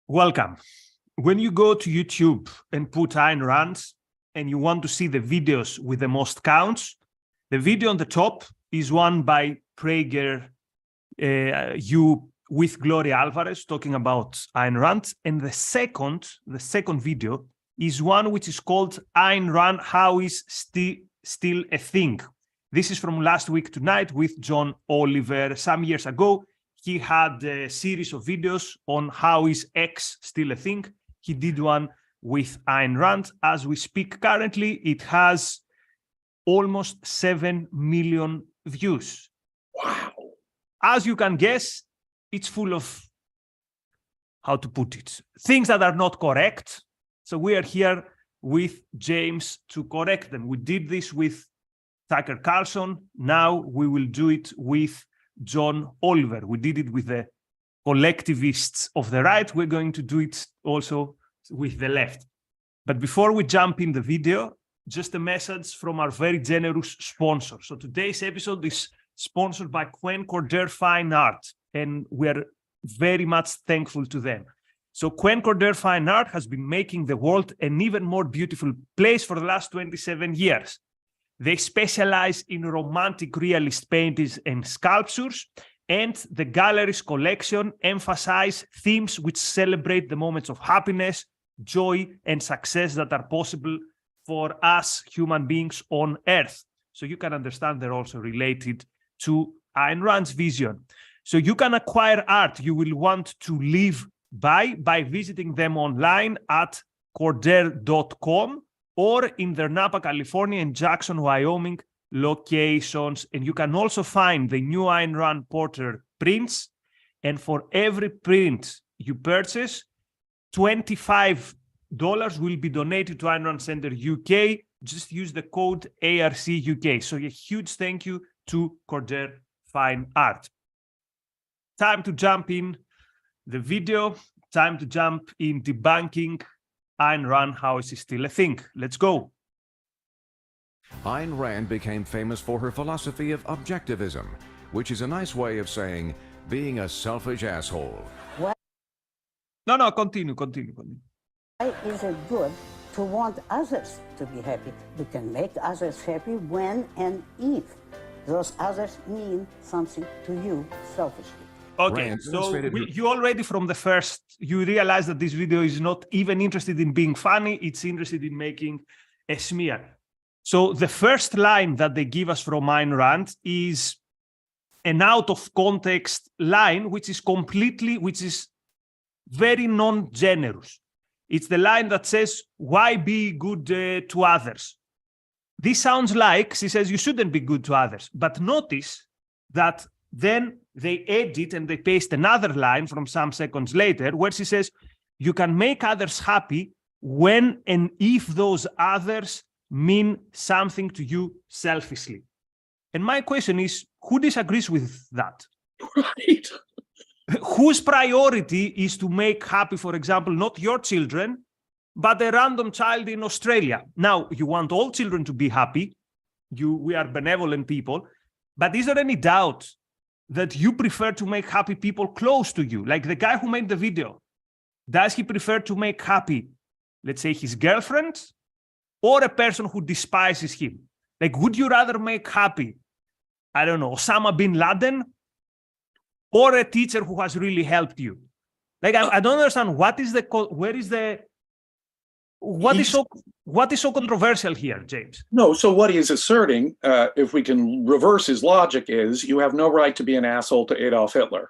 Welcome. When you go to YouTube and put Ayn Rand and you want to see the videos with the most counts, the video on the top is one by Prager You with Gloria Alvarez talking about Ayn Rand. And the second video is one which is called Ayn Rand, How is Still a Thing? This is from last week tonight with John Oliver. Some years ago, he had a series of videos on how is X still a thing. He did one with Ayn Rand. As we speak currently, it has almost 7 million views. Wow. As you can guess, it's full of, how to put it, things that are not correct. So we are here with James to correct them. We did this with Tucker Carlson. Now we will do it with John Oliver. We did it with the collectivists of the right. We're going to do it also with the left. But before we jump in the video, just a message from our very generous sponsor. So today's episode is sponsored by Quent Cordair Fine Art, and we are very much thankful to them. So Quent Cordair Fine Art has been making the world an even more beautiful place for the last 27 years. They specialize in romantic realist paintings and sculptures, and the gallery's collection emphasize themes which celebrate the moments of happiness, joy, and success that are possible for us human beings on Earth. So you can understand they're also related to Ayn Rand's vision. So you can acquire art you will want to live by visiting them online at cordair.com or in their Napa, California and Jackson, Wyoming locations. And you can also find the new Ayn Rand Porter prints. And for every print you purchase, $25 will be donated to Ayn Rand Center UK. Just use the code ARCUK. So a huge thank you to Cordair Fine Art. Time to jump in the video. Time to jump in debunking Ayn Rand, How is Still a Thing? Let's go. Ayn Rand became famous for her philosophy of objectivism, which is a nice way of saying being a selfish asshole. No, continue. Why is it good to want others to be happy? You can make others happy when and if those others mean something to you selfishly. Okay, Rand so illustrated you already from the first, you realize that this video is not even interested in being funny, it's interested in making a smear. So the first line that they give us from Ayn Rand is an out of context line, which is very non-generous. It's the line that says, why be good to others? This sounds like she says you shouldn't be good to others, but notice that then they edit and they paste another line from some seconds later where she says, you can make others happy when and if those others mean something to you selfishly. And my question is, who disagrees with that? Right. Whose priority is to make happy, for example, not your children, but a random child in Australia? Now, you want all children to be happy. We are benevolent people. But is there any doubt that you prefer to make happy people close to you? Like the guy who made the video, does he prefer to make happy, let's say, his girlfriend or a person who despises him? Like, would you rather make happy, I don't know, Osama bin Laden or a teacher who has really helped you? Like, I don't understand what is so controversial here, James? No, so what he is asserting, if we can reverse his logic, is you have no right to be an asshole to Adolf Hitler.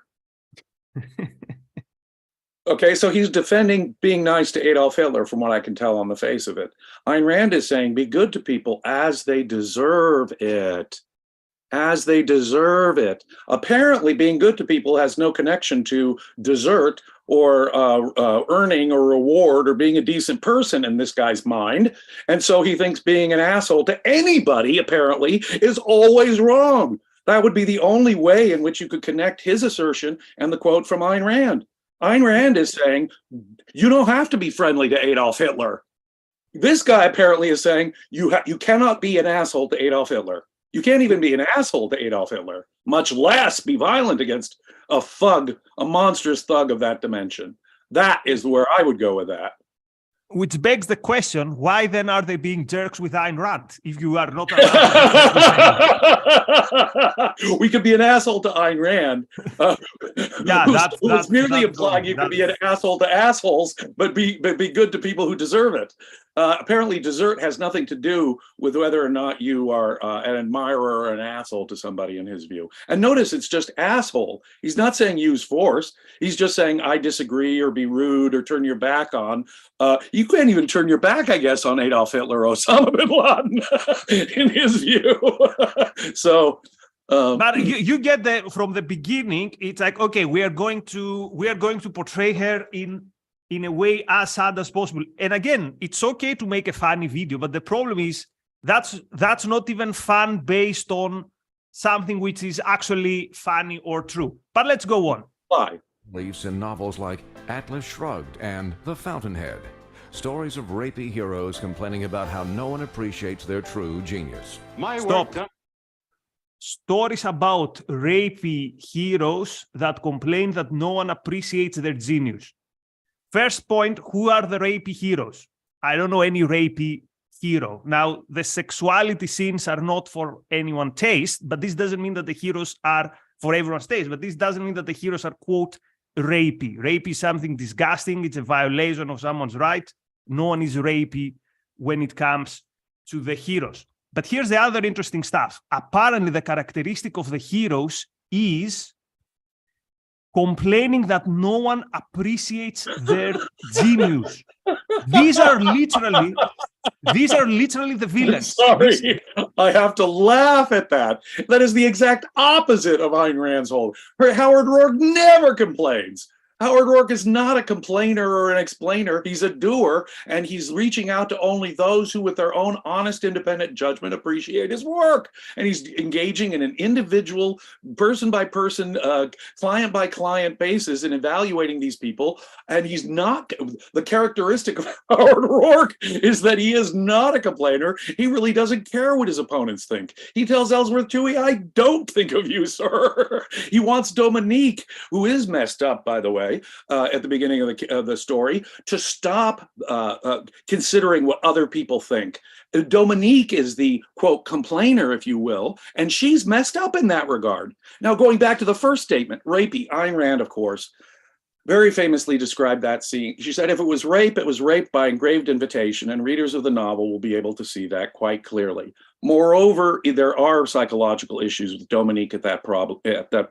Okay, so he's defending being nice to Adolf Hitler from what I can tell on the face of it. Ayn Rand is saying be good to people as they deserve it. As they deserve it. Apparently, being good to people has no connection to dessert or earning a reward or being a decent person in this guy's mind. And so he thinks being an asshole to anybody, apparently, is always wrong. That would be the only way in which you could connect his assertion and the quote from Ayn Rand. Ayn Rand is saying, you don't have to be friendly to Adolf Hitler. This guy apparently is saying, you cannot be an asshole to Adolf Hitler. You can't even be an asshole to Adolf Hitler, much less be violent against a thug, a monstrous thug of that dimension. That is where I would go with that. Which begs the question, why then are they being jerks with Ayn Rand if you are not We could be an asshole to Ayn Rand. Who's merely implying you could be an asshole to assholes, but be good to people who deserve it. Apparently, desert has nothing to do with whether or not you are an admirer or an asshole to somebody in his view. And notice it's just asshole. He's not saying use force. He's just saying I disagree or be rude or turn your back on. You can't even turn your back, I guess, on Adolf Hitler or Osama bin Laden in his view. So. But you get that from the beginning. It's like, okay, we are going to portray her in a way as sad as possible. And again, it's okay to make a funny video, but the problem is that's not even fun based on something which is actually funny or true. But let's go on. Why? Beliefs in novels like Atlas Shrugged and The Fountainhead. Stories of rapey heroes complaining about how no one appreciates their true genius. Stop. Stories about rapey heroes that complain that no one appreciates their genius. First point, who are the rapey heroes? I don't know any rapey hero. Now, the sexuality scenes are not for anyone's taste, but this doesn't mean that the heroes are for everyone's taste, but this doesn't mean that the heroes are, quote, rapey. Rapey is something disgusting. It's a violation of someone's right. No one is rapey when it comes to the heroes. But here's the other interesting stuff. Apparently, the characteristic of the heroes is complaining that no one appreciates their genius. These are literally the villains. Sorry, I have to laugh at that. That is the exact opposite of Ayn Rand's whole. Howard Roark never complains. Howard Roark is not a complainer or an explainer. He's a doer, and he's reaching out to only those who, with their own honest, independent judgment, appreciate his work. And he's engaging in an individual, person-by-person, client-by-client basis in evaluating these people. And he's not, the characteristic of Howard Roark is that he is not a complainer. He really doesn't care what his opponents think. He tells Ellsworth Toohey, I don't think of you, sir. He wants Dominique, who is messed up, by the way, at the beginning of the story, to stop considering what other people think. Dominique is the, quote, complainer, if you will, and she's messed up in that regard. Now, going back to the first statement, rapey, Ayn Rand, of course, very famously described that scene. She said, if it was rape by engraved invitation, and readers of the novel will be able to see that quite clearly. Moreover, there are psychological issues with Dominique at that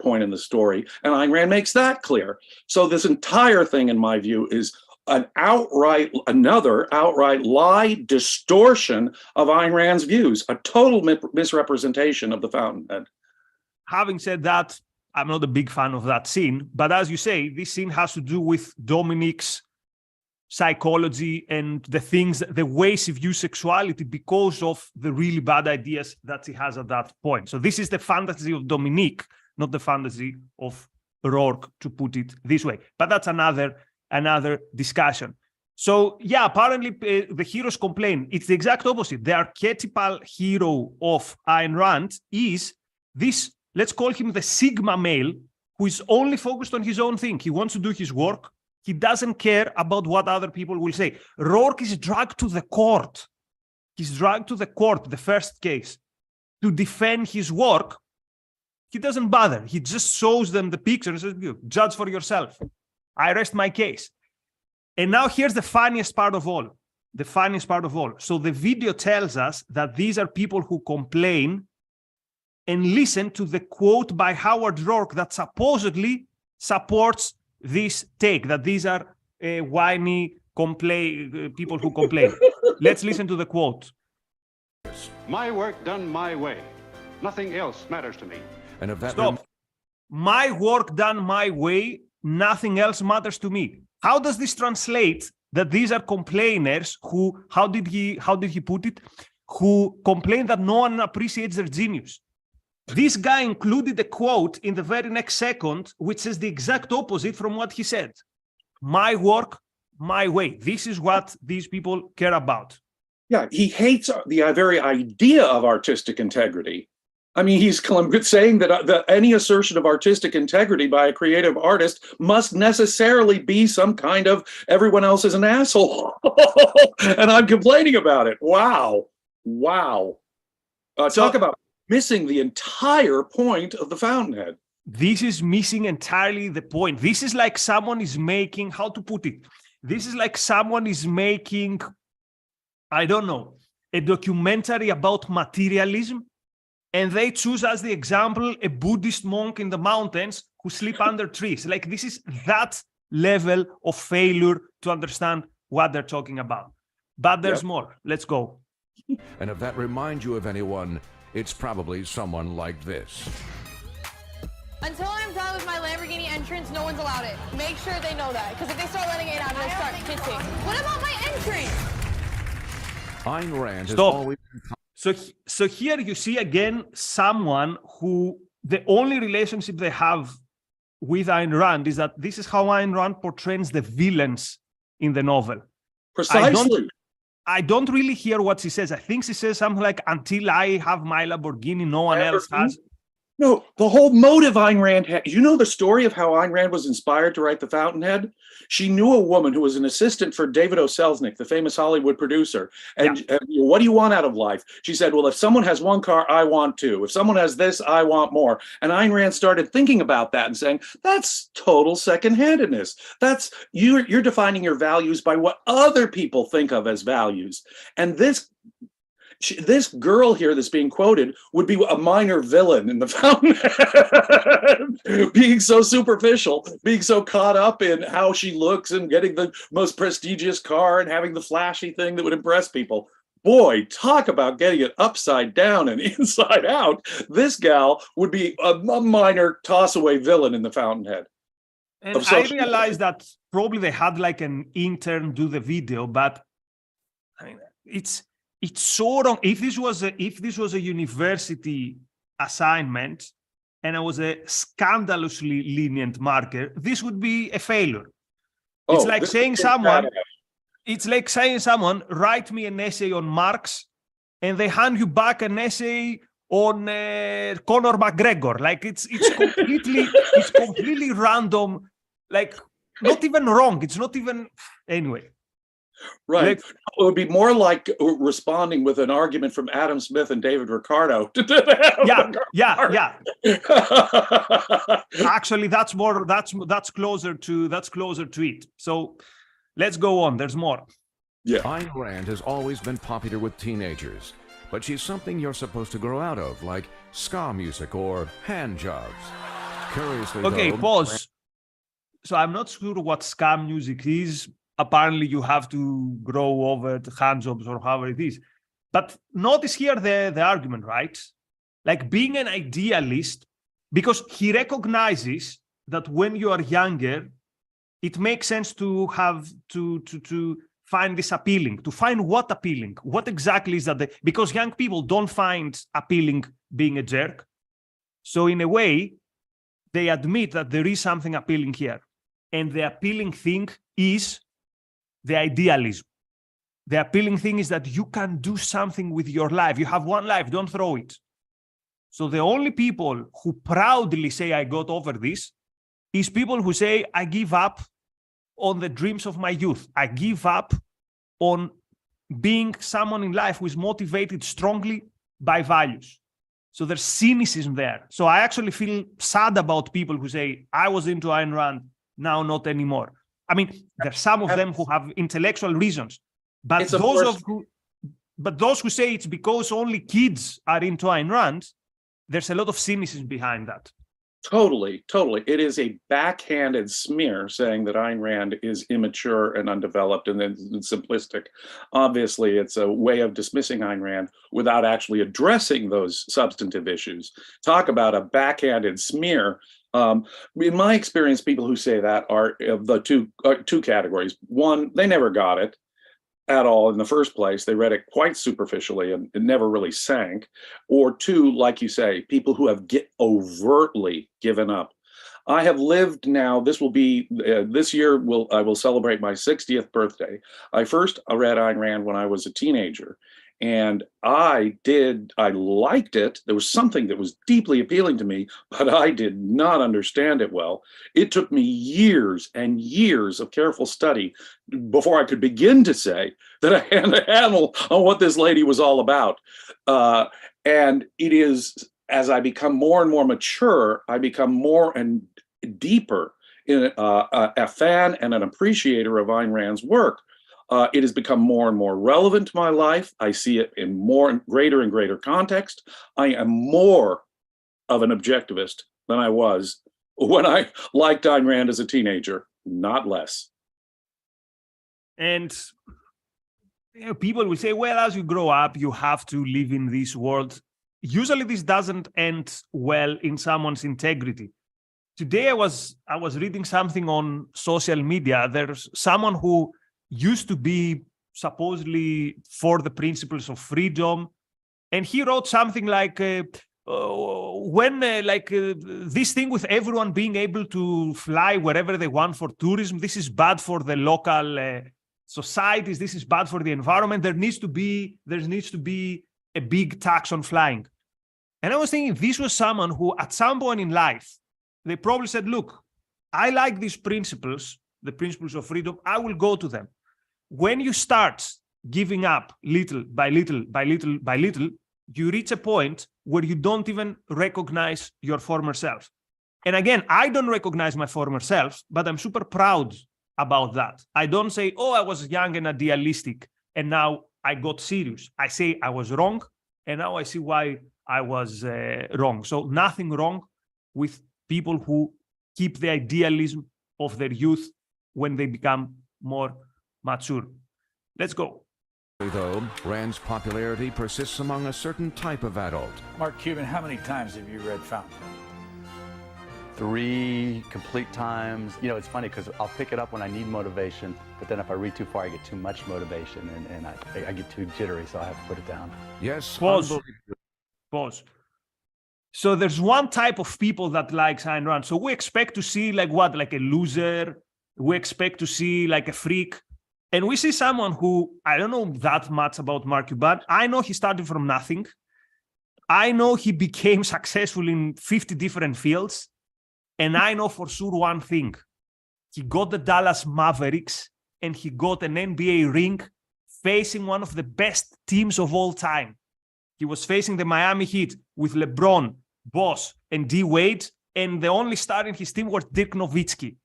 point in the story, and Ayn Rand makes that clear. So this entire thing, in my view, is another outright lie, distortion of Ayn Rand's views, a total misrepresentation of the Fountainhead. Having said that, I'm not a big fan of that scene, but as you say, this scene has to do with Dominique's psychology and the ways he views sexuality because of the really bad ideas that he has at that point. So this is the fantasy of Dominique, not the fantasy of Roark, to put it this way. But that's another discussion. So yeah, apparently the heroes complain. It's the exact opposite. The archetypal hero of Ayn Rand is this, let's call him the Sigma male, who is only focused on his own thing. He wants to do his work. He doesn't care about what other people will say. Roark is dragged to the court. He's dragged to the court, the first case, to defend his work. He doesn't bother. He just shows them the picture and says, judge for yourself. I rest my case. And now here's the funniest part of all. The funniest part of all. So the video tells us that these are people who complain and listen to the quote by Howard Roark that supposedly supports this take, that these are whiny people who complain. Let's listen to the quote. My work done my way. Nothing else matters to me. And if that Stop. My work done my way, nothing else matters to me. How does this translate that these are complainers who, how did he put it? Who complain that no one appreciates their genius. This guy included a quote in the very next second, which says the exact opposite from what he said. My work, my way. This is what these people care about. Yeah, he hates the very idea of artistic integrity. I mean, he's saying that any assertion of artistic integrity by a creative artist must necessarily be some kind of everyone else is an asshole. And I'm complaining about it. Wow. Wow. Talk about missing the entire point of the Fountainhead. This is missing entirely the point. This is like someone is making, how to put it? This is like someone is making, I don't know, a documentary about materialism, and they choose as the example a Buddhist monk in the mountains who sleep under trees. Like, this is that level of failure to understand what they're talking about. But there's more. Let's go. And if that reminds you of anyone, it's probably someone like this. Until I'm done with my Lamborghini entrance, no one's allowed it. Make sure they know that, because if they start letting it out, I'm going to start pissing. What about my entrance? Ayn Rand has always... So here you see again someone who the only relationship they have with Ayn Rand is that this is how Ayn Rand portrays the villains in the novel. Precisely. I don't really hear what she says. I think she says something like, until I have my Lamborghini, no one else has. No, the whole motive Ayn Rand had. You know the story of how Ayn Rand was inspired to write The Fountainhead? She knew a woman who was an assistant for David O. Selznick, the famous Hollywood producer. And what do you want out of life? She said, well, if someone has one car, I want two. If someone has this, I want more. And Ayn Rand started thinking about that and saying, that's total second-handedness. That's you're defining your values by what other people think of as values. And this girl here that's being quoted would be a minor villain in The Fountainhead, being so superficial, being so caught up in how she looks and getting the most prestigious car and having the flashy thing that would impress people. Boy, talk about getting it upside down and inside out. This gal would be a minor toss-away villain in The Fountainhead. And I realized that probably they had like an intern do the video, but I mean, it's so wrong. If this was a university assignment and I was a scandalously lenient marker, this would be a failure. It's like saying someone, write me an essay on Marx, and they hand you back an essay on Conor McGregor. Like it's completely random. Like not even wrong. It's not even anyway. Right. Like, it would be more like responding with an argument from Adam Smith and David Ricardo. Yeah. Actually, that's closer to it. So let's go on. There's more. Yeah. Ayn Rand has always been popular with teenagers, but she's something you're supposed to grow out of, like ska music or hand jobs. Curiously, okay, though, pause. So I'm not sure what ska music is. Apparently, you have to grow over the hand jobs or however it is. But notice here the argument, right? Like being an idealist, because he recognizes that when you are younger, it makes sense to have to find this appealing. To find what appealing? What exactly is that? Because young people don't find appealing being a jerk. So in a way, they admit that there is something appealing here. And the appealing thing is the idealism. The appealing thing is that you can do something with your life. You have one life, don't throw it. So the only people who proudly say, I got over this, is people who say, I give up on the dreams of my youth. I give up on being someone in life who is motivated strongly by values. So there's cynicism there. So I actually feel sad about people who say, I was into Ayn Rand, now not anymore. I mean, there's some of them who have intellectual reasons, but those who say it's because only kids are into Ayn Rand, there's a lot of cynicism behind that. Totally. It is a backhanded smear saying that Ayn Rand is immature and undeveloped and then simplistic. Obviously, it's a way of dismissing Ayn Rand without actually addressing those substantive issues. Talk about a backhanded smear. In my experience, people who say that are of the two categories. One, they never got it at all in the first place. They read it quite superficially and it never really sank. Or two, like you say, people who have overtly given up. I have lived now, this will be, this year I will celebrate my 60th birthday. I first read Ayn Rand when I was a teenager. And I liked it. There was something that was deeply appealing to me, but I did not understand it well. It took me years and years of careful study before I could begin to say that I had a handle on what this lady was all about. And it is, as I become more and more mature, I become more and deeper in a fan and an appreciator of Ayn Rand's work. It has become more and more relevant to my life. I see it in greater and greater context. I am more of an objectivist than I was when I liked Ayn Rand as a teenager, not less. And people will say, well, as you grow up, you have to live in this world. Usually this doesn't end well in someone's integrity. Today I was reading something on social media. There's someone who used to be supposedly for the principles of freedom, and he wrote something like this thing with everyone being able to fly wherever they want for tourism, this is bad for the local societies, this is bad for the environment, there needs to be a big tax on flying. And I was thinking, this was someone who at some point in life they probably said, look, I like these principles, the principles of freedom, I will go to them. When you start giving up little by little by little by little, you reach a point where you don't even recognize your former self. And again, I don't recognize my former self, but I'm super proud about that. I don't say, oh, I was young and idealistic, and now I got serious. I say I was wrong, and now I see why I was wrong. So nothing wrong with people who keep the idealism of their youth when they become more mature. Let's go. Though Rand's popularity persists among a certain type of adult. Mark Cuban, how many times have you read Fountainhead? 3 complete times. You know, it's funny because I'll pick it up when I need motivation, but then if I read too far, I get too much motivation and I get too jittery, so I have to put it down. Yes. Pause. So there's one type of people that likes Ayn Rand. So we expect to see like a loser. We expect to see like a freak. And we see someone who, I don't know that much about Mark Cuban. I know he started from nothing. I know he became successful in 50 different fields. And I know for sure one thing. He got the Dallas Mavericks and he got an NBA ring facing one of the best teams of all time. He was facing the Miami Heat with LeBron, Boss, and D. Wade. And the only star in his team was Dirk Nowitzki.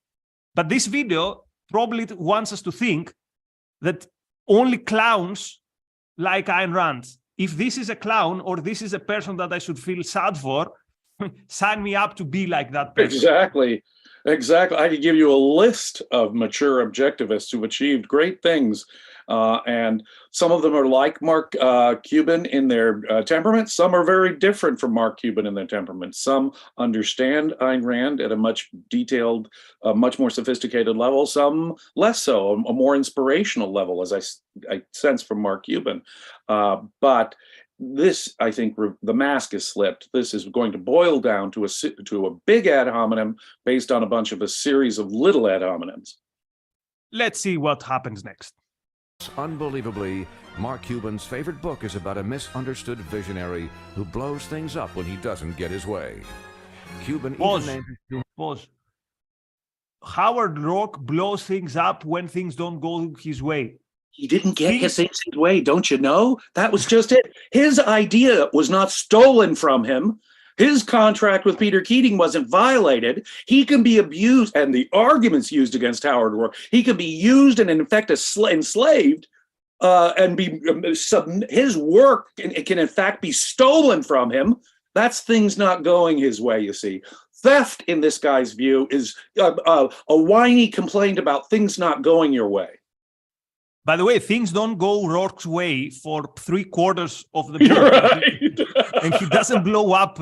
But this video probably wants us to think that only clowns like Ayn Rand. If this is a clown or this is a person that I should feel sad for, sign me up to be like that person. Exactly. I could give you a list of mature objectivists who've achieved great things. And some of them are like Mark Cuban in their temperament. Some are very different from Mark Cuban in their temperament. Some understand Ayn Rand at a much detailed, much more sophisticated level. Some less so, a more inspirational level, as I sense from Mark Cuban. But this, I think, the mask is slipped. This is going to boil down to a big ad hominem based on a series of little ad hominems. Let's see what happens next. Unbelievably, Mark Cuban's favorite book is about a misunderstood visionary who blows things up when he doesn't get his way. Cuban even Pause. Howard Roark blows things up when things don't go his way. He didn't get his way, don't you know? That was just it. His idea was not stolen from him. His contract with Peter Keating wasn't violated. He can be abused, and the arguments used against Howard Roark, he can be used and in fact enslaved, and his work can in fact be stolen from him. That's things not going his way, you see. Theft, in this guy's view, is a whiny complaint about things not going your way. By the way, things don't go Rourke's way for 3/4 of the book. Right. And he doesn't blow up.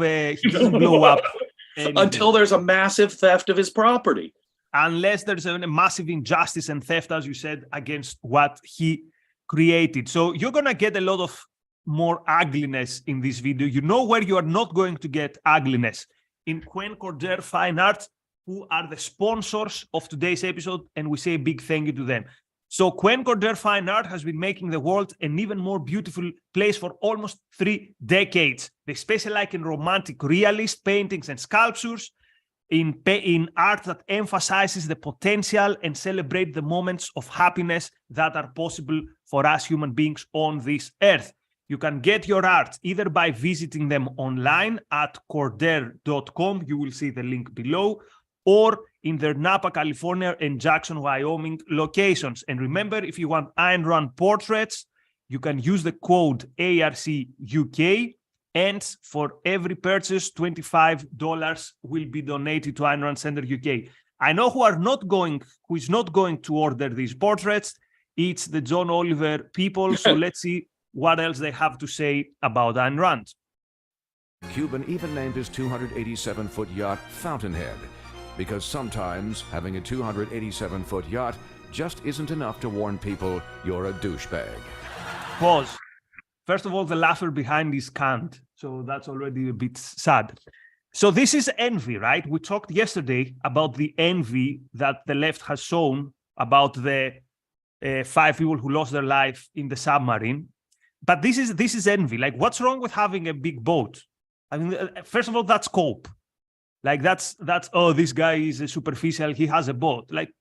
Until there's a massive theft of his property. Unless there's a massive injustice and theft, as you said, against what he created. So you're going to get a lot of more ugliness in this video. You know where you are not going to get ugliness. In Quent Cordair Fine Art, who are the sponsors of today's episode, and we say a big thank you to them. So Quent Cordair Fine Art has been making the world an even more beautiful place for almost 3 decades. They specialize in romantic realist paintings and sculptures, in art that emphasizes the potential and celebrate the moments of happiness that are possible for us human beings on this earth. You can get your art either by visiting them online at cordair.com, you will see the link below, or in their Napa, California and Jackson, Wyoming locations. And remember, if you want Ayn Rand portraits, you can use the code ARCUK, and for every purchase, $25 will be donated to Ayn Rand Center UK. I know who is not going to order these portraits. It's the John Oliver people. So let's see what else they have to say about Ayn Rand. Cuban even named his 287-foot yacht Fountainhead, because sometimes having a 287-foot yacht just isn't enough to warn people you're a douchebag. Pause. First of all, the laugher behind is canned, so that's already a bit sad. So this is envy, right? We talked yesterday about the envy that the left has shown about the 5 people who lost their life in the submarine. But this is envy. Like, what's wrong with having a big boat? I mean, first of all, that's cope. Like, that's oh, this guy is superficial, he has a boat. Like,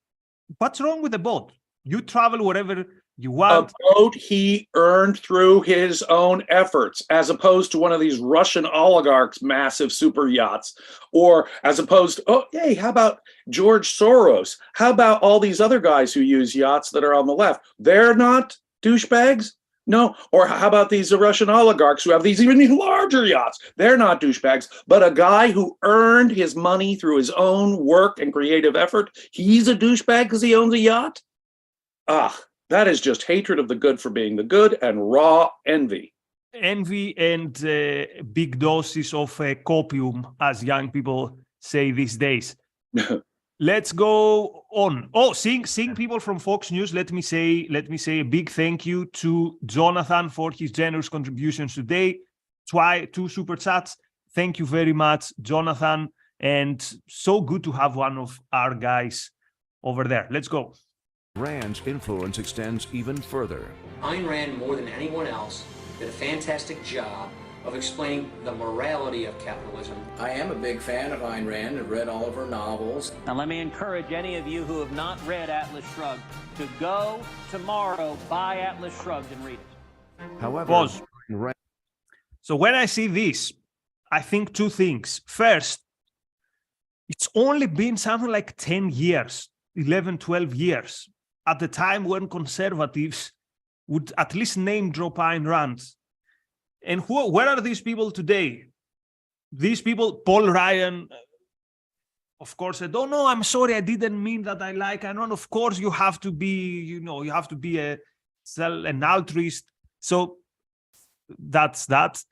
what's wrong with the boat? You travel wherever you want. A boat he earned through his own efforts, as opposed to one of these Russian oligarchs' massive super yachts, or as opposed to, oh, hey, how about George Soros? How about all these other guys who use yachts that are on the left? They're not douchebags? No. Or how about these Russian oligarchs who have these even larger yachts? They're not douchebags. But a guy who earned his money through his own work and creative effort, he's a douchebag because he owns a yacht? Ah, that is just hatred of the good for being the good and raw envy. Envy and big doses of copium, as young people say these days. Let's go on. Oh, seeing people from Fox News, let me say a big thank you to Jonathan for his generous contributions today. 2 super chats. Thank you very much, Jonathan. And so good to have one of our guys over there. Let's go. Rand's influence extends even further. Ayn Rand, more than anyone else, did a fantastic job of explaining the morality of capitalism. I am a big fan of Ayn Rand. I've read all of her novels. Now let me encourage any of you who have not read Atlas Shrugged to go tomorrow, buy Atlas Shrugged and read it. However, Pause. So when I see this, I think 2 things. First, it's only been something like 10 years, 11, 12 years, at the time when conservatives would at least name drop Ayn Rand. And where are these people today? These people, Paul Ryan, of course, said, oh no, I'm sorry, I didn't mean that I like Ayn Rand. Of course, you have to be, an altruist. So that's that.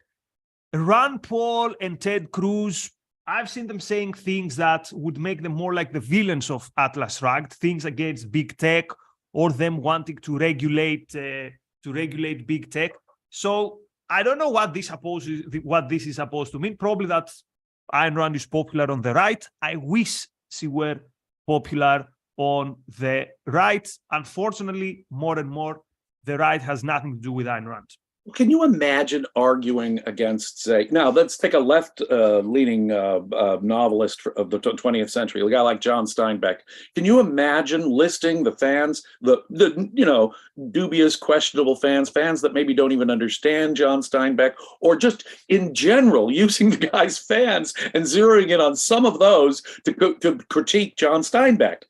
Rand Paul and Ted Cruz, I've seen them saying things that would make them more like the villains of Atlas Shrugged, things against big tech, or them wanting to regulate big tech. So I don't know what this is supposed to mean. Probably that Ayn Rand is popular on the right. I wish she were popular on the right. Unfortunately, more and more, the right has nothing to do with Ayn Rand. Can you imagine arguing against, say, now let's take a left-leaning novelist of the 20th century, a guy like John Steinbeck. Can you imagine listing the fans, the dubious, questionable fans that maybe don't even understand John Steinbeck, or just in general using the guy's fans and zeroing in on some of those to critique John Steinbeck?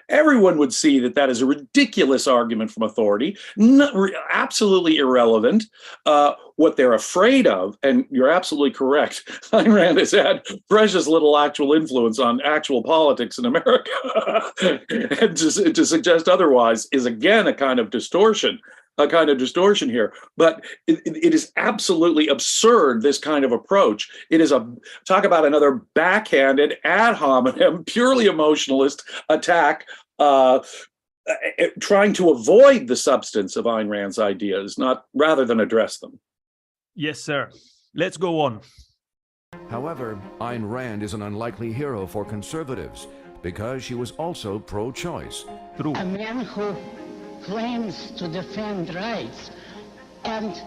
Everyone would see that is a ridiculous argument from authority, absolutely irrelevant. What they're afraid of, and you're absolutely correct, Ayn Rand has had precious little actual influence on actual politics in America. And to suggest otherwise is, again, a kind of distortion here. But it is absolutely absurd, this kind of approach. It is talk about another backhanded, ad hominem, purely emotionalist attack, trying to avoid the substance of Ayn Rand's ideas, rather than address them. Yes, sir. Let's go on. However, Ayn Rand is an unlikely hero for conservatives because she was also pro-choice. True. A man who claims to defend rights and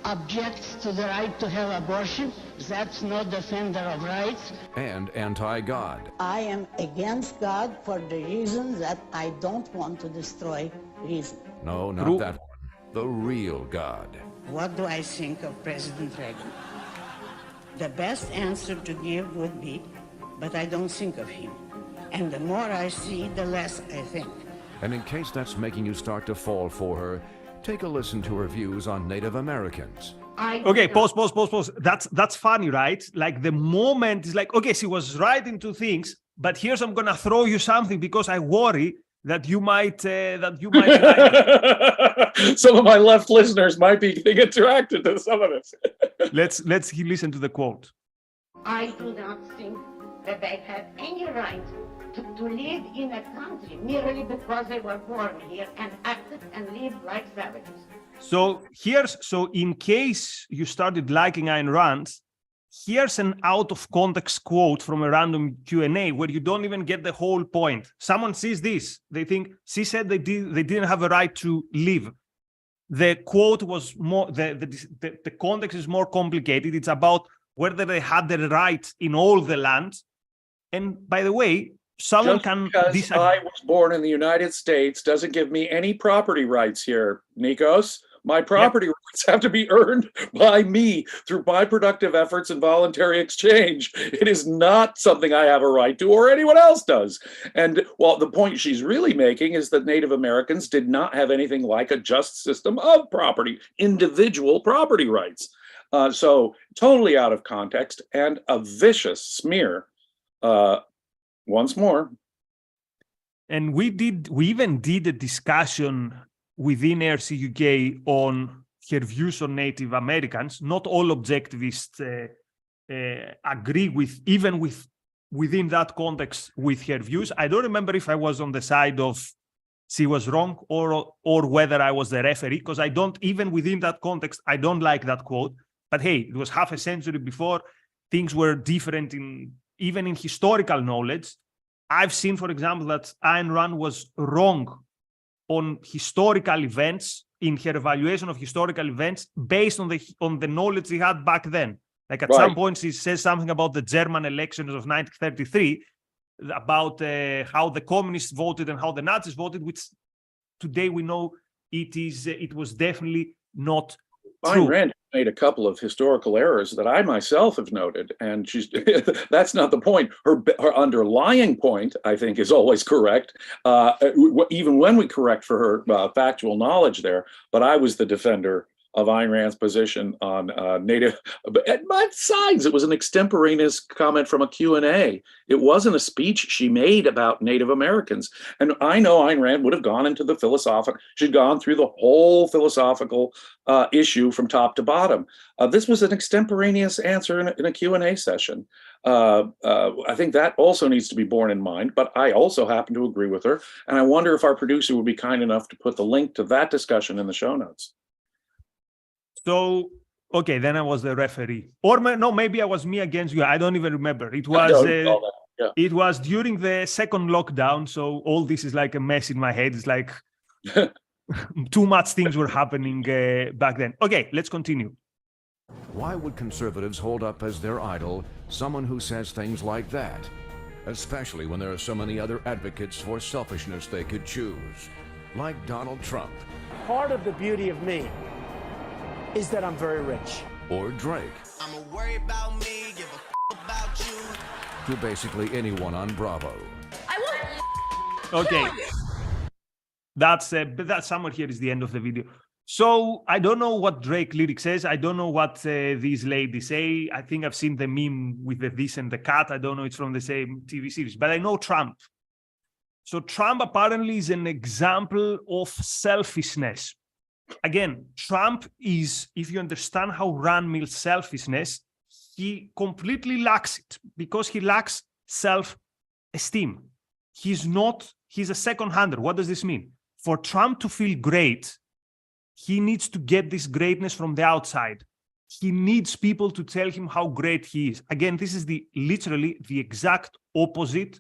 objects to the right to have abortion, that's not defender of rights. And anti-God. I am against God for the reason that I don't want to destroy reason. No, not that one. The real God. What do I think of President Reagan? The best answer to give would be, but I don't think of him. And the more I see, the less I think. And in case that's making you start to fall for her, take a listen to her views on Native Americans. Okay, pause. That's funny, right? Like the moment is like, okay, she was right in two things, but here's I'm gonna throw you something because I worry that you might like some of my left listeners might be getting attracted to some of this. Let's listen to the quote. I do not think that they have any right to live in a country merely because they were born here and acted and lived like savages. So in case you started liking Ayn Rand, here's an out of context quote from a random Q&A where you don't even get the whole point. Someone sees this, they think she said they didn't have a right to live. The quote was more, the context is more complicated. It's about whether they had the right in all the land. And by the way, someone can because I was born in the United States doesn't give me any property rights here, Nikos. My property rights have to be earned by me through my productive efforts and voluntary exchange. It is not something I have a right to or anyone else does. And well, the point she's really making is that Native Americans did not have anything like a just system of property, individual property rights. So totally out of context and a vicious smear. Once more. And we even did a discussion within ARCUK on her views on Native Americans. Not all objectivists agree with, even within that context, with her views. I don't remember if I was on the side of she was wrong or whether I was the referee, because I don't, even within that context, I don't like that quote. But hey, it was half a century before. Things were different even in historical knowledge. I've seen, for example, that Ayn Rand was wrong on historical events, in her evaluation of historical events, based on the knowledge she had back then. Like at some point, she says something about the German elections of 1933, about how the communists voted and how the Nazis voted, which today we know it was definitely not true. Ayn Rand made a couple of historical errors that I myself have noted, and she's that's not the point. Her underlying point, I think, is always correct, even when we correct for her factual knowledge there. But I was the defender of Ayn Rand's position on Native. At my sides, it was an extemporaneous comment from a Q&A. It wasn't a speech she made about Native Americans. And I know Ayn Rand would have gone into the philosophical, she'd gone through the whole philosophical issue from top to bottom. This was an extemporaneous answer in a Q&A session. I think that also needs to be borne in mind, but I also happen to agree with her. And I wonder if our producer would be kind enough to put the link to that discussion in the show notes. So, okay, then I was the referee. Or no, maybe I was me against you. I don't even remember. It was It was during the second lockdown, so all this is like a mess in my head. It's like too much things were happening back then. Okay, let's continue. Why would conservatives hold up as their idol someone who says things like that? Especially when there are so many other advocates for selfishness they could choose, like Donald Trump. Part of the beauty of me is that I'm very rich. Or Drake. I'ma worry about me, give a about you. To basically anyone on Bravo. Okay. That's somewhere here is the end of the video. So I don't know what Drake lyric says. I don't know what these ladies say. I think I've seen the meme with the this and the cat. I don't know it's from the same TV series, but I know Trump. So Trump apparently is an example of selfishness. Again, Trump is, if you understand how Rand means selfishness, he completely lacks it because he lacks self-esteem. He's a second-hander. What does this mean? For Trump to feel great, he needs to get this greatness from the outside. He needs people to tell him how great he is. Again, this is literally the exact opposite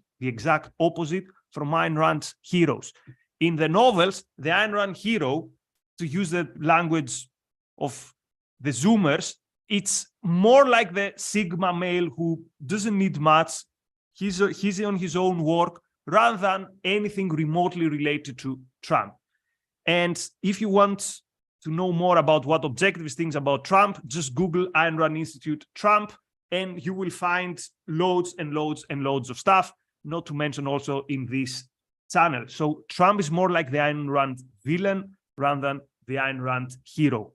from Ayn Rand's heroes. in the novels, the Ayn Rand hero, to use the language of the Zoomers, it's more like the Sigma male who doesn't need much. He's on his own work rather than anything remotely related to Trump. And if you want to know more about what objectivist thinks about Trump, just Google Ayn Rand Institute Trump, and you will find loads and loads and loads of stuff, not to mention also in this channel. So Trump is more like the Ayn Rand villain rather than the Ayn Rand hero.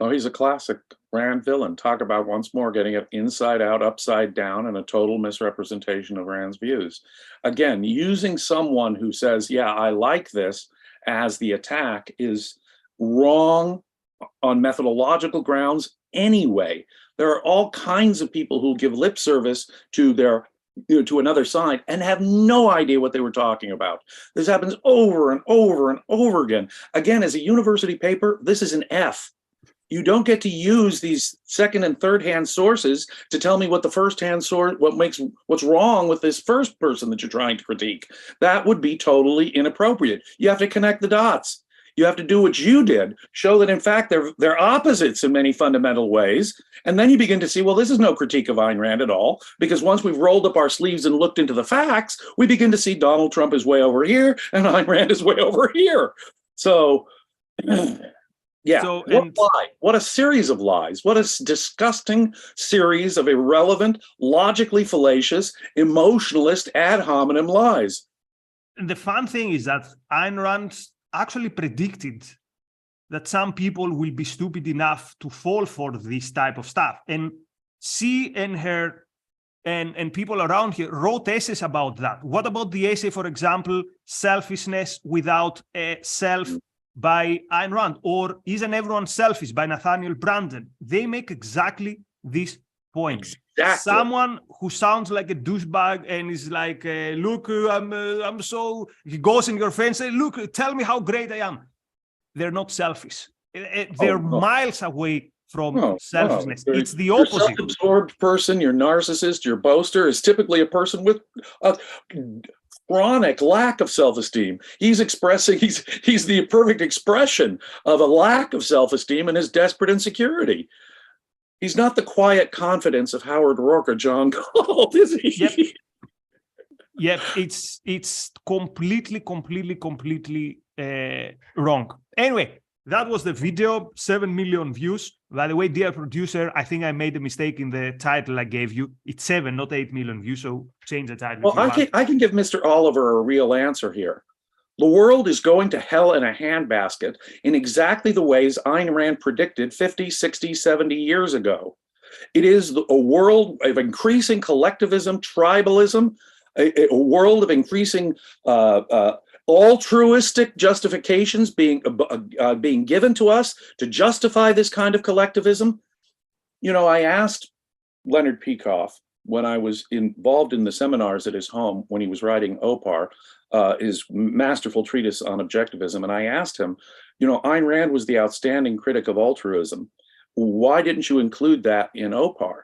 Oh, he's a classic Rand villain. Talk about once more getting it inside out, upside down, and a total misrepresentation of Rand's views. Again, using someone who says, yeah, I like this as the attack is wrong on methodological grounds anyway. There are all kinds of people who give lip service to their to another side and have no idea what they were talking about. This happens over and over and over again. Again, as a university paper, this is an F. You don't get to use these second and third hand sources to tell me what the first hand source, what's wrong with this first person that you're trying to critique. That would be totally inappropriate. You have to connect the dots. You have to do what you did, show that in fact they're opposites in many fundamental ways. And then you begin to see, well, this is no critique of Ayn Rand at all, because once we've rolled up our sleeves and looked into the facts, we begin to see Donald Trump is way over here and Ayn Rand is way over here. So, yeah, what a lie. What a series of lies. What a disgusting series of irrelevant, logically fallacious, emotionalist, ad hominem lies. And the fun thing is that Ayn Rand actually predicted that some people will be stupid enough to fall for this type of stuff. And she and her and people around here wrote essays about that. What about the essay, for example, Selfishness Without a Self by Ayn Rand, or Isn't Everyone Selfish by Nathaniel Branden? They make exactly this point. Exactly. Someone who sounds like a douchebag and is like, look, I'm so, he goes in your face and says, look, tell me how great I am. They're not selfish. They're miles away from selfishness. It's the opposite. Your self-absorbed person, your narcissist, your boaster is typically a person with a chronic lack of self-esteem. He's the perfect expression of a lack of self-esteem and his desperate insecurity. He's not the quiet confidence of Howard Rourke or John Galt, is he? Yep, it's completely wrong. Anyway, that was the video, 7 million views. By the way, dear producer, I think I made a mistake in the title I gave you. It's 7, not 8 million views, so change the title. Well, I can give Mr. Oliver a real answer here. The world is going to hell in a handbasket in exactly the ways Ayn Rand predicted 50, 60, 70 years ago. It is a world of increasing collectivism, tribalism, a world of increasing altruistic justifications being given to us to justify this kind of collectivism. You know, I asked Leonard Peikoff when I was involved in the seminars at his home when he was writing OPAR, his masterful treatise on objectivism, and I asked him, you know, Ayn Rand was the outstanding critic of altruism. Why didn't you include that in OPAR?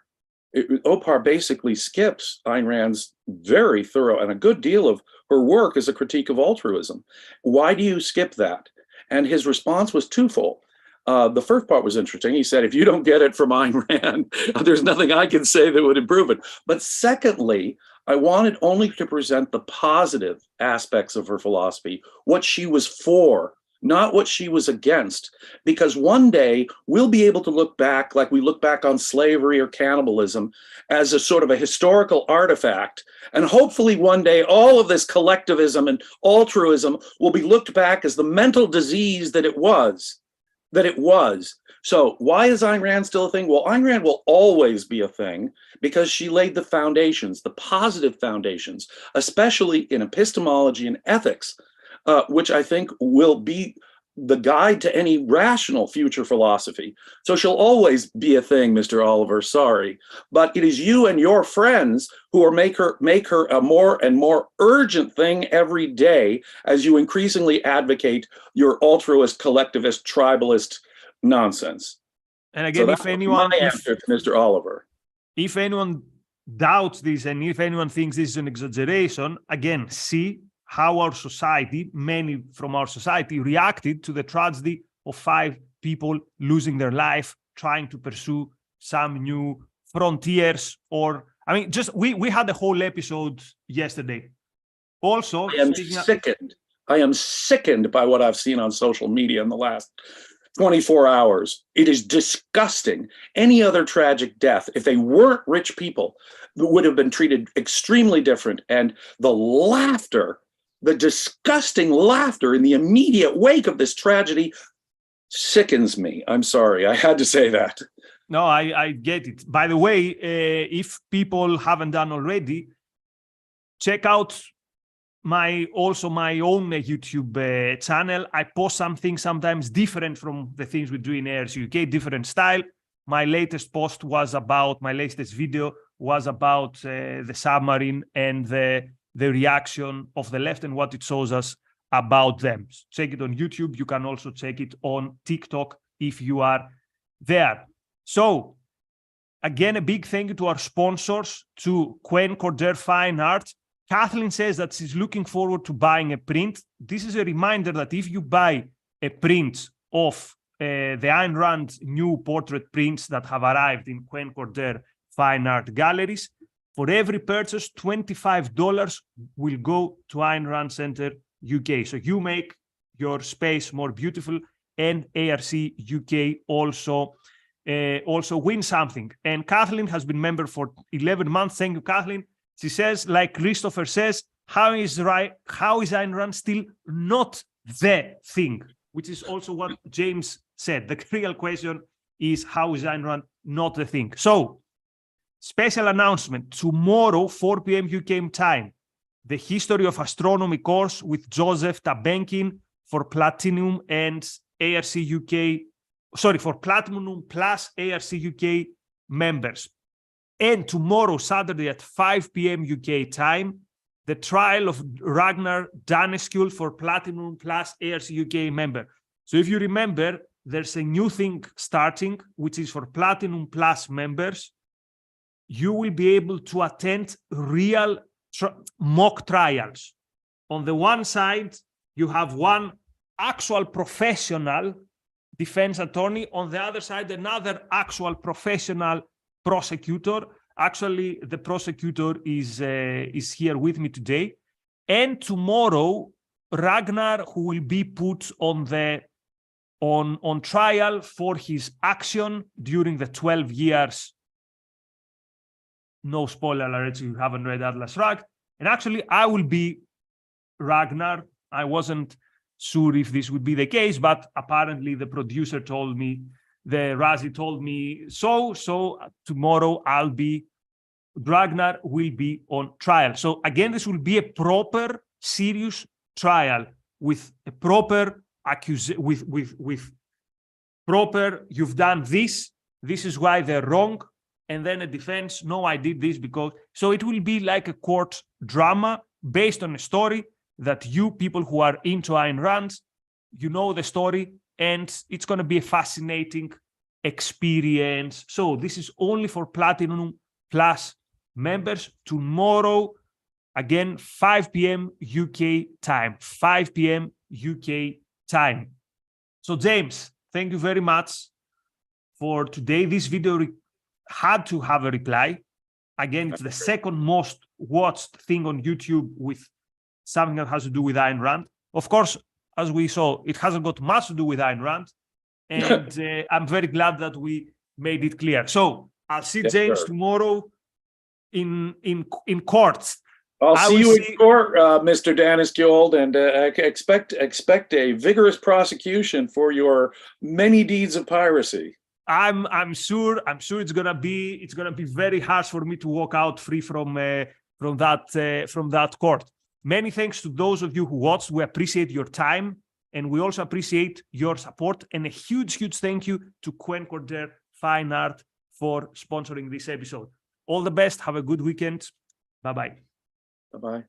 OPAR basically skips Ayn Rand's very thorough and a good deal of her work as a critique of altruism. Why do you skip that? And his response was twofold. The first part was interesting. He said, if you don't get it from Ayn Rand, there's nothing I can say that would improve it. But secondly, I wanted only to present the positive aspects of her philosophy, what she was for, not what she was against, because one day we'll be able to look back like we look back on slavery or cannibalism as a sort of a historical artifact. And hopefully one day all of this collectivism and altruism will be looked back as the mental disease that it was. So why is Ayn Rand still a thing? Well, Ayn Rand will always be a thing because she laid the foundations, the positive foundations, especially in epistemology and ethics, which I think will be the guide to any rational future philosophy. So she'll always be a thing, Mr. Oliver, sorry. But it is you and your friends who are make her a more and more urgent thing every day as you increasingly advocate your altruist, collectivist, tribalist nonsense. And again, so if anyone, my answer to Mr. Oliver. If anyone doubts this and if anyone thinks this is an exaggeration, again, see how our society, many from our society, reacted to the tragedy of 5 people losing their life trying to pursue some new frontiers. Or, I mean, just we had a whole episode yesterday. Also, I am sickened. I am sickened by what I've seen on social media in the last 24 hours. It is disgusting. Any other tragic death, if they weren't rich people, would have been treated extremely different. And the laughter, the disgusting laughter in the immediate wake of this tragedy sickens me. I'm sorry. I had to say that. No, I get it. By the way, if people haven't done already, check out my own YouTube channel. I post something sometimes different from the things we do in ARCUK, different style. My latest post was about, my latest video was about the submarine and the reaction of the left and what it shows us about them. Check it on YouTube. You can also check it on TikTok if you are there. So again, a big thank you to our sponsors, to Quent Cordair Fine Art. Kathleen says that she's looking forward to buying a print. This is a reminder that if you buy a print of the Ayn Rand new portrait prints that have arrived in Quent Cordair Fine Art galleries, for every purchase, $25 will go to Ayn Rand Center UK. So you make your space more beautiful, and ARC UK also win something. And Kathleen has been member for 11 months. Thank you, Kathleen. She says, like Christopher says, how is Ayn Rand still not the thing? Which is also what James said. The real question is, how is Ayn Rand not the thing? So, special announcement. Tomorrow, 4 p.m. UK time, the History of Astronomy course with Joseph Debunking for Platinum and ARC UK. Sorry, for Platinum plus ARC UK members. And tomorrow, Saturday at 5 p.m. UK time, the trial of Ragnar Daneskjöld for Platinum plus ARC UK member. So if you remember, there's a new thing starting, which is for Platinum plus members. You will be able to attend real mock trials. On the one side, you have one actual professional defense attorney. On the other side, another actual professional prosecutor. Actually, the prosecutor is here with me today. And tomorrow, Ragnar, who will be put on trial for his action during the 12 years. No spoiler alert, you haven't read Atlas Shrugged. And actually, I will be Ragnar. I wasn't sure if this would be the case, but apparently the producer told me, the Razi told me so tomorrow Ragnar will be on trial. So again, this will be a proper, serious trial with a proper accusation, with proper, you've done this is why they're wrong, and then a defense, no, I did this because, so it will be like a court drama based on a story that you people who are into Ayn Rand, you know the story, and it's going to be a fascinating experience. So this is only for Platinum Plus members. Tomorrow, again, 5 p.m. UK time. 5 p.m. UK time. So James, thank you very much for today. This video had to have a reply. Again, it's the second most watched thing on YouTube with something that has to do with Ayn Rand. Of course, as we saw, it hasn't got much to do with Ayn Rand. And I'm very glad that we made it clear. So I'll see James tomorrow in court. I'll see you in court, Mr. Daneskjöld, and expect a vigorous prosecution for your many deeds of piracy. I'm sure it's gonna be very harsh for me to walk out free from that court. Many thanks to those of you who watched. We appreciate your time, and we also appreciate your support. And a huge thank you to Quent Cordair Fine Art for sponsoring this episode. All the best. Have a good weekend. Bye-bye. Bye-bye.